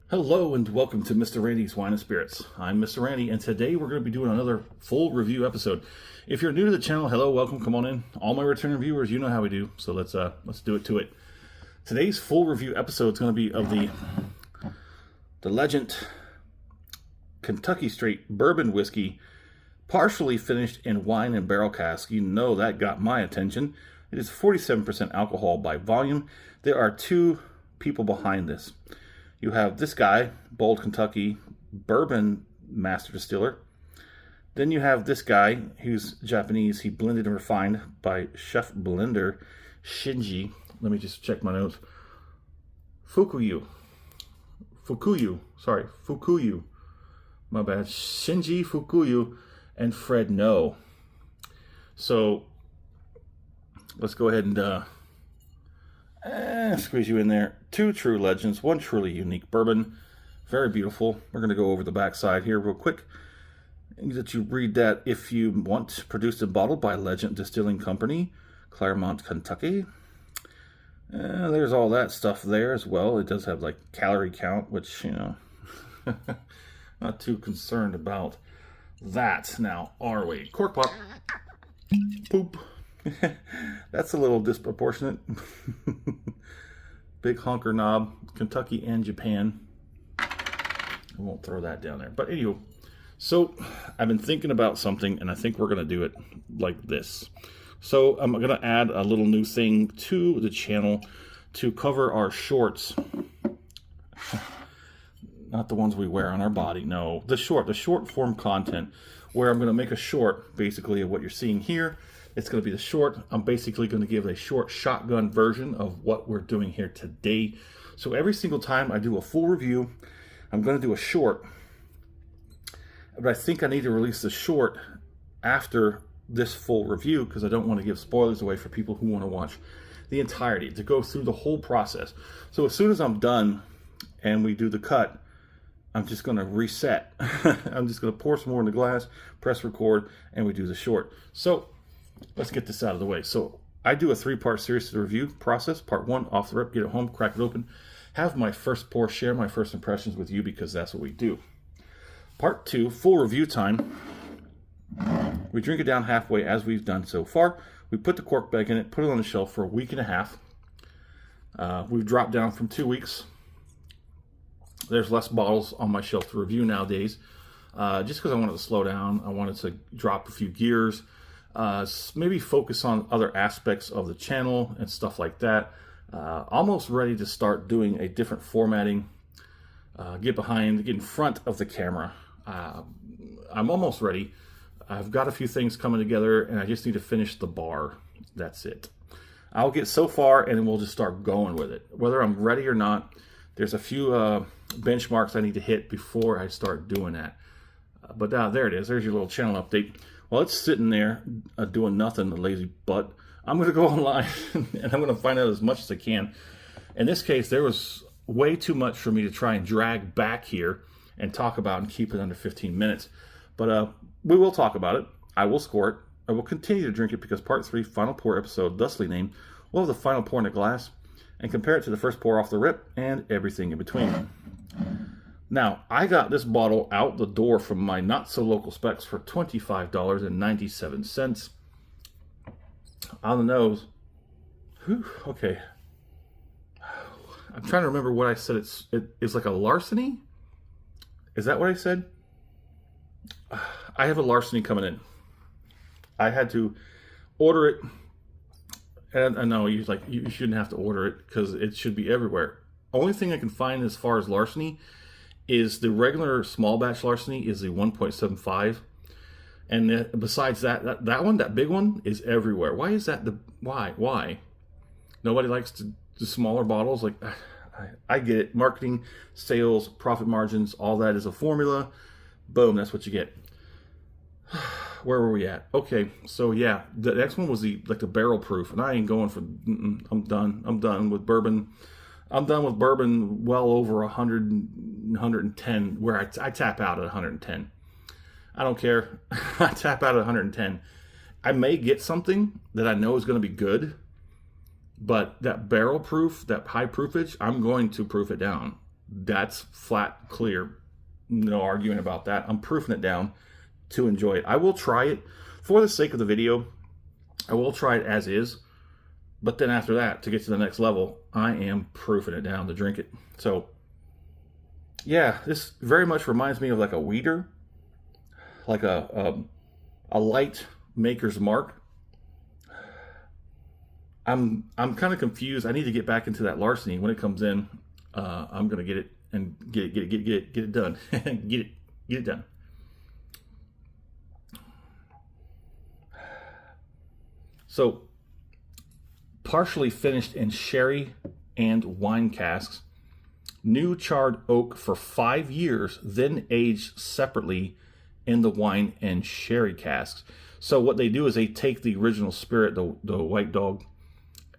Hello and welcome to Mr. Randy's Wine and Spirits. I'm Mr. Randy, and today we're going to be doing another full review episode. If you're new to the channel, hello, welcome, come on in. All my returning viewers, you know how we do, so let's do it to it. Today's full review episode is going to be of the Legent Kentucky Straight Bourbon Whiskey, partially finished in wine and barrel cask. You know that got my attention. It is 47% alcohol by volume. There are two people behind this. You have this guy, Bold Kentucky Bourbon Master Distiller. Then you have this guy, who's Japanese. He blended and refined by Chef Blender Shinji. Let me just check my notes. Fukuyu. My bad. Shinji Fukuyu and Fred No. So let's go ahead and squeeze you in there. Two true legends, one truly unique bourbon. Very beautiful. We're going to go over the back side here real quick. That you read that if you want. Produced and bottled by Legent Distilling Company, Claremont, Kentucky. There's all that stuff there as well. It does have like calorie count, which, you know, not too concerned about that. Now, are we? Cork pop. Poop. That's a little disproportionate. Big honker knob, Kentucky and Japan. I won't throw that down there. But anyway, so I've been thinking about something, and I think we're going to do it like this. So I'm going to add a little new thing to the channel to cover our shorts. Not the ones we wear on our body, no. The short form content, where I'm going to make a short, basically, of what you're seeing here. It's going to be the short. I'm basically going to give a short shotgun version of what we're doing here today. So every single time I do a full review, I'm going to do a short. But I think I need to release the short after this full review because I don't want to give spoilers away for people who want to watch the entirety, to go through the whole process. So as soon as I'm done and we do the cut, I'm just going to reset. I'm just going to pour some more in the glass, press record, and we do the short. So let's get this out of the way. So I do a 3-part series to the review process. Part 1, off the rip, get it home, crack it open, have my first pour, share my first impressions with you because that's what we do. Part 2, full review time. We drink it down halfway as we've done so far. We put the cork back in it, put it on the shelf for a week and a half. We've dropped down from 2 weeks. There's less bottles on my shelf to review nowadays. Just because I wanted to slow down. I wanted to drop a few gears. Maybe focus on other aspects of the channel and stuff like that. Almost ready to start doing a different formatting. Get in front of the camera. I'm almost ready. I've got a few things coming together and I just need to finish the bar. That's it. I'll get so far and then we'll just start going with it. Whether I'm ready or not, there's a few benchmarks I need to hit before I start doing that. But there it is. There's your little channel update. Well, it's sitting there doing nothing, the lazy butt. I'm going to go online and I'm going to find out as much as I can. In this case, there was way too much for me to try and drag back here and talk about and keep it under 15 minutes. But we will talk about it. I will score it. I will continue to drink it because part 3, final pour episode, thusly named, will have the final pour in a glass and compare it to the first pour off the rip and everything in between. Now, I got this bottle out the door from my not-so-local specs for $25.97. On the nose. Whew, okay. I'm trying to remember what I said. It's like a larceny? Is that what I said? I have a larceny coming in. I had to order it. And I know you shouldn't have to order it because it should be everywhere. Only thing I can find as far as larceny is the regular small batch larceny is the 1.75, and besides that big one is everywhere. Why is that? Why nobody likes the smaller bottles? Like, I get it. Marketing, sales, profit margins, all that is a formula. Boom, that's what you get. Where were we at? Okay, so yeah, the next one was the barrel proof, and I ain't going for. I'm done with bourbon. I'm done with bourbon well over 100, 110, where I tap out at 110. I don't care. I tap out at 110. I may get something that I know is going to be good, But that barrel proof, that high proofage, I'm going to proof it down. That's flat clear. No arguing about that. I'm proofing it down to enjoy it. I will try it for the sake of the video. I will try it as is. But then after that, to get to the next level, I am proofing it down to drink it. So, yeah, this very much reminds me of like a weeder, like a light Maker's Mark. I'm kind of confused. I need to get back into that larceny. When it comes in, I'm gonna get it and get it done. get it done. So, partially finished in sherry and wine casks, new charred oak for 5 years, then aged separately in the wine and sherry casks. So what they do is they take the original spirit, the White Dog,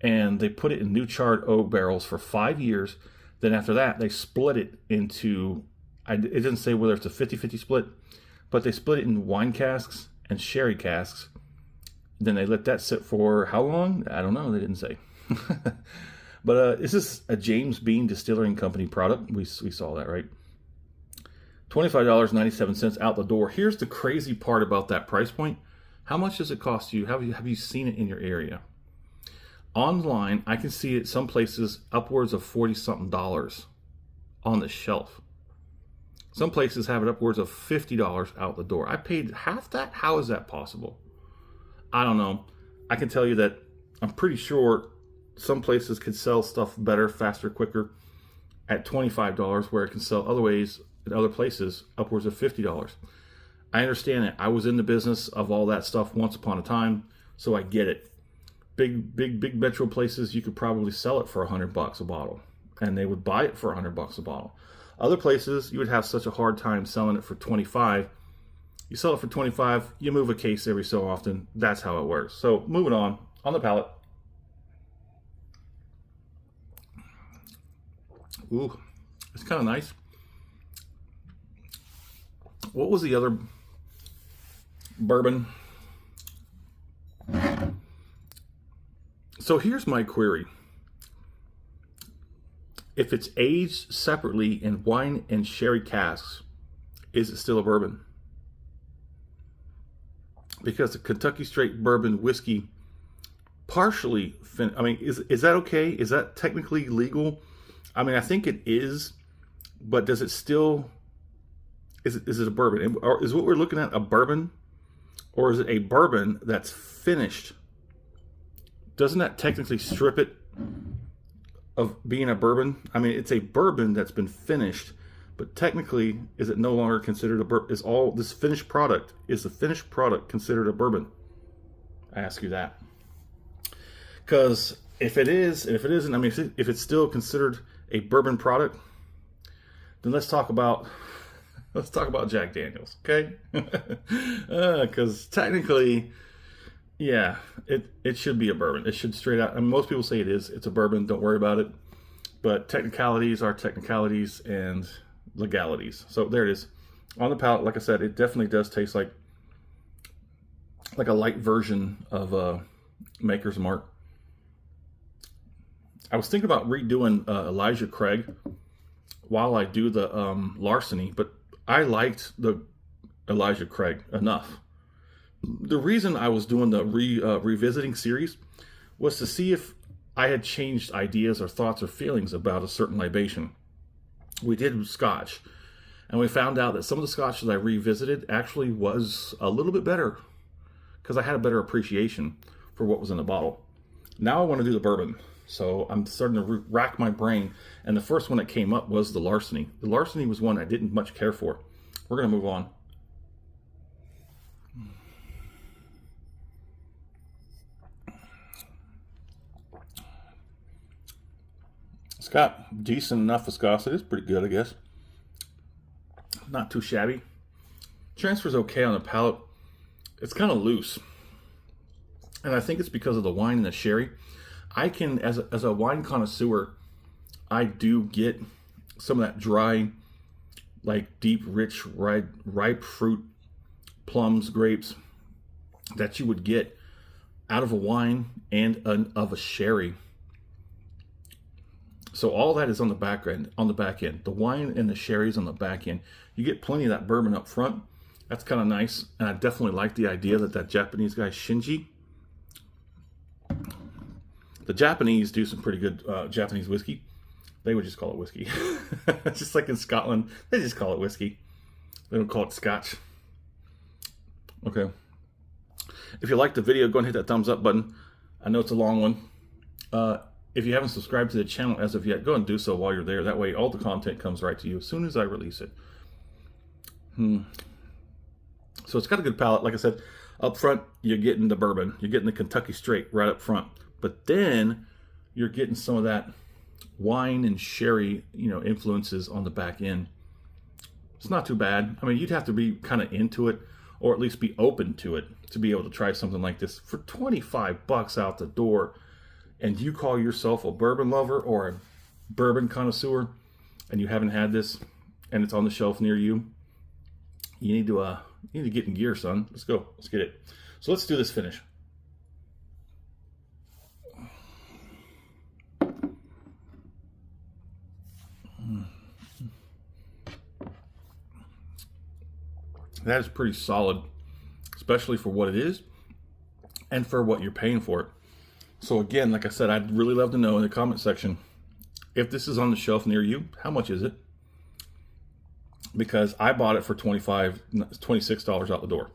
and they put it in new charred oak barrels for 5 years. Then after that, they split it into, it didn't say whether it's a 50-50 split, but they split it in wine casks and sherry casks. Then they let that sit for how long? I don't know. They didn't say. But this is a James Bean Distillery and Company product. We saw that, right? $25.97 out the door. Here's the crazy part about that price point. How much does it cost you? Have you seen it in your area? Online, I can see it some places upwards of $40-something on the shelf. Some places have it upwards of $50 out the door. I paid half that? How is that possible? I don't know. I can tell you that I'm pretty sure some places could sell stuff better, faster, quicker at $25, where it can sell other ways in other places upwards of $50. I understand it. I was in the business of all that stuff once upon a time, so I get it. Big metro places, you could probably sell it for $100 a bottle, and they would buy it for $100 a bottle. Other places, you would have such a hard time selling it for $25. You sell it for $25, you move a case every so often. That's how it works. So moving on the palate. Ooh, it's kind of nice. What was the other bourbon? So here's my query. If it's aged separately in wine and sherry casks, is it still a bourbon? Because the Kentucky Straight Bourbon whiskey partially, I mean, is that okay? Is that technically legal? I mean, I think it is, but does it still, is it a bourbon? Or is what we're looking at a bourbon? Or is it a bourbon that's finished? Doesn't that technically strip it of being a bourbon? I mean, it's a bourbon that's been finished, but technically, is it no longer considered a bourbon? Is all this finished product, is the finished product considered a bourbon? I ask you that. Because if it is, and if it isn't, I mean, if it's still considered a bourbon product, then let's talk about Jack Daniels, okay? Because technically, yeah, it should be a bourbon. It should straight out. I mean, most people say it is. It's a bourbon. Don't worry about it. But technicalities are technicalities and legalities. So there it is. On the palate, like I said, it definitely does taste like a light version of Maker's Mark. I was thinking about redoing Elijah Craig while I do the Larceny, but I liked the Elijah Craig enough. The reason I was doing the revisiting series was to see if I had changed ideas or thoughts or feelings about a certain libation. We did Scotch, and we found out that some of the Scotch that I revisited actually was a little bit better because I had a better appreciation for what was in the bottle. Now I want to do the bourbon, so I'm starting to rack my brain, and the first one that came up was the Larceny. The Larceny was one I didn't much care for. We're going to move on. It's got decent enough viscosity. It's pretty good, I guess. Not too shabby. Transfer's okay on the palate. It's kind of loose. And I think it's because of the wine and the sherry. I can, as a wine connoisseur, I do get some of that dry, like deep, rich, ripe fruit, plums, grapes, that you would get out of a wine and of a sherry. So all that is on the back end. The wine and the sherry's on the back end. You get plenty of that bourbon up front. That's kind of nice, and I definitely like the idea that Japanese guy Shinji. The Japanese do some pretty good Japanese whiskey. They would just call it whiskey. Just like in Scotland, they just call it whiskey. They don't call it scotch. Okay. If you like the video, go and hit that thumbs up button. I know it's a long one. If you haven't subscribed to the channel as of yet, go and do so while you're there. That way all the content comes right to you as soon as I release it. So it's got a good palate. Like I said, up front, you're getting the bourbon. You're getting the Kentucky Straight right up front. But then you're getting some of that wine and sherry, influences on the back end. It's not too bad. I mean, you'd have to be kind of into it, or at least be open to it, to be able to try something like this for 25 bucks out the door. And you call yourself a bourbon lover or a bourbon connoisseur, and you haven't had this, and it's on the shelf near you, you need to get in gear, son. Let's go. Let's get it. So let's do this finish. That is pretty solid, especially for what it is and for what you're paying for it. So again, like I said, I'd really love to know in the comment section, if this is on the shelf near you, how much is it? Because I bought it for $26 out the door.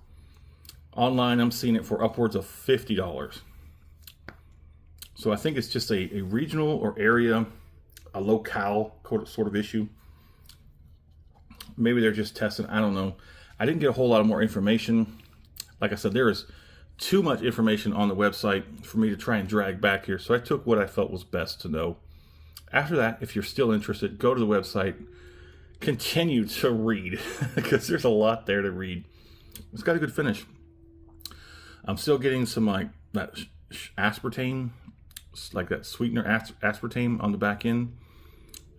Online, I'm seeing it for upwards of $50. So I think it's just a regional or area, a locale sort of issue. Maybe they're just testing, I don't know. I didn't get a whole lot of more information. Like I said, there is too much information on the website for me to try and drag back here. So I took what I felt was best to know. After that, if you're still interested, go to the website, continue to read, because there's a lot there to read. It's got a good finish. I'm still getting some like that aspartame, like that sweetener aspartame on the back end.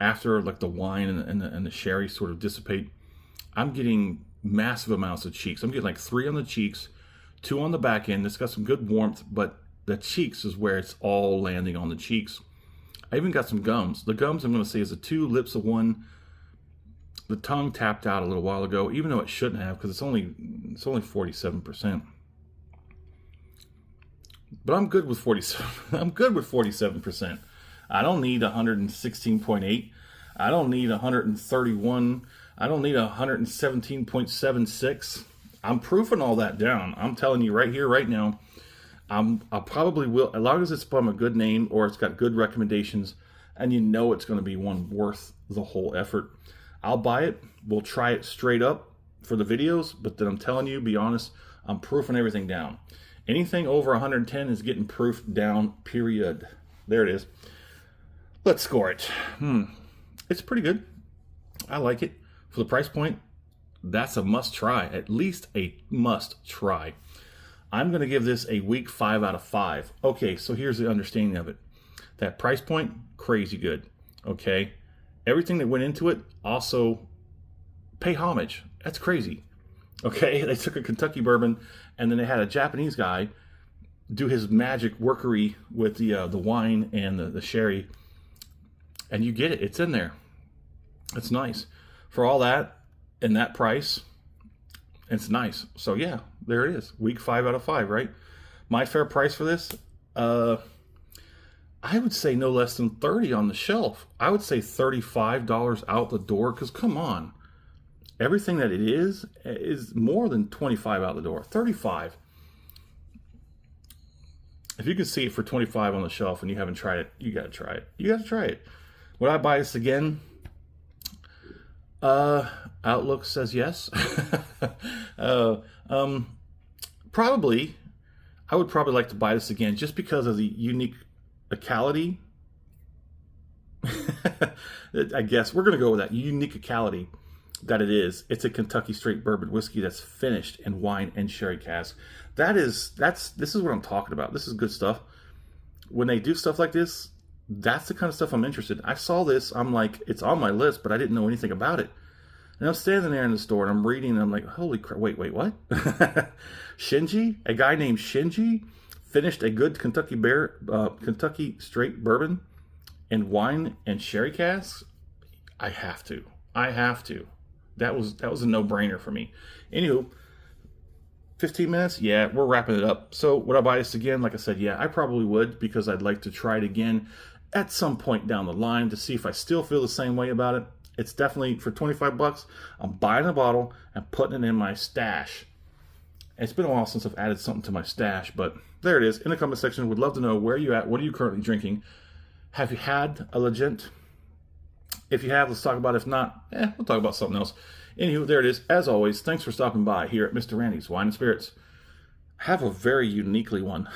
After like the wine and the sherry sort of dissipate, I'm getting massive amounts of cheeks. I'm getting like 3 on the cheeks, 2 on the back end. It's got some good warmth, but the cheeks is where it's all landing on the cheeks. I even got some gums. The gums, I'm going to say, is a 2, lips of 1. The tongue tapped out a little while ago, even though it shouldn't have, because it's only 47%. But I'm good with 47. I'm good with 47%. I don't need 116.8. I don't need 131. I don't need 117.76. I'm proofing all that down. I'm telling you right here, right now. I probably will, as long as it's from a good name or it's got good recommendations, and you know it's going to be one worth the whole effort. I'll buy it. We'll try it straight up for the videos, but then I'm telling you, be honest, I'm proofing everything down. Anything over 110 is getting proofed down, period. There it is. Let's score it. It's pretty good. I like it. For the price point, that's a must try. At least a must try. I'm going to give this a weak 5 out of 5. Okay, so here's the understanding of it. That price point, crazy good. Okay? Everything that went into it, also pay homage. That's crazy. Okay? They took a Kentucky bourbon, and then they had a Japanese guy do his magic workery with the wine and the sherry. And you get it. It's in there. It's nice. For all that and that price, it's nice. So yeah, there it is. Week 5 out of 5, right? My fair price for this, I would say no less than $30 on the shelf. I would say $35 out the door, because come on. Everything that it is more than $25 out the door. $35. If you can see it for $25 on the shelf and you haven't tried it, you got to try it. You got to try it. Would I buy this again? Outlook says yes. Probably. I would probably like to buy this again just because of the unique locality. I guess we're going to go with that unique locality that it is. It's a Kentucky Straight bourbon whiskey that's finished in wine and sherry cask. This is what I'm talking about. This is good stuff. When they do stuff like this, that's the kind of stuff I'm interested in. I saw this, I'm like, it's on my list, but I didn't know anything about it. And I'm standing there in the store and I'm reading and I'm like, holy crap, wait, what? Shinji, a guy named Shinji, finished a good Kentucky Straight bourbon And wine and sherry casks, I have to. I have to. That was a no-brainer for me. Anywho, 15 minutes? Yeah, we're wrapping it up. So would I buy this again? Like I said, yeah, I probably would, because I'd like to try it again at some point down the line to see if I still feel the same way about it. It's definitely, for 25 bucks, I'm buying a bottle and putting it in my stash. It's been a while since I've added something to my stash, but there it is. In the comment section, would love to know where you at. What are you currently drinking? Have you had a Legent? If you have, let's talk about it. If not, we'll talk about something else. Anywho, there it is. As always, thanks for stopping by here at Mr. Randy's Wine and Spirits. I have a very uniquely one.